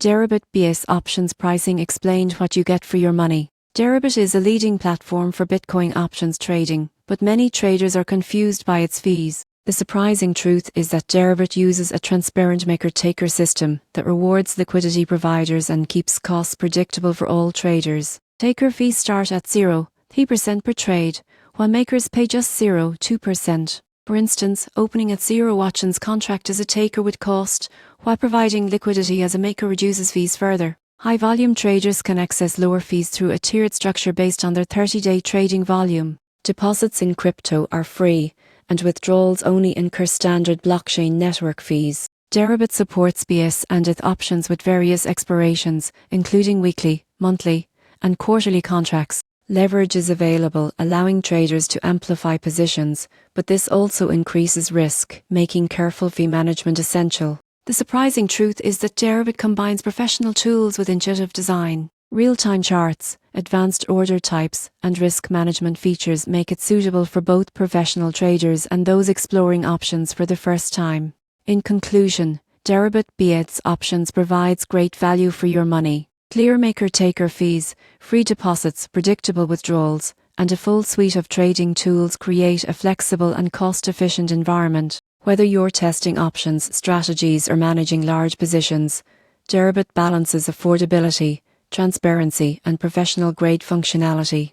Deribit BTC options pricing explained what you get for your money. Deribit is a leading platform for Bitcoin options trading, but many traders are confused by its fees. The surprising truth is that Deribit uses a transparent maker-taker system that rewards liquidity providers and keeps costs predictable for all traders. Taker fees start at 0.3% per trade, while makers pay just 0.2%. For instance, opening at 0 options contract as a taker would cost, while providing liquidity as a maker reduces fees further. High-volume traders can access lower fees through a tiered structure based on their 30-day trading volume. Deposits in crypto are free, and withdrawals only incur standard blockchain network fees. Deribit supports BTC and ETH options with various expirations, including weekly, monthly, and quarterly contracts. Leverage is available, allowing traders to amplify positions, but this also increases risk, making careful fee management essential. The surprising truth is that Deribit combines professional tools with intuitive design. Real-time charts, advanced order types, and risk management features make it suitable for both professional traders and those exploring options for the first time. In conclusion, Deribit BTC options provides great value for your money. Clear maker-taker fees, free deposits, predictable withdrawals, and a full suite of trading tools create a flexible and cost-efficient environment. Whether you're testing options, strategies, or managing large positions, Deribit balances affordability, transparency, and professional-grade functionality.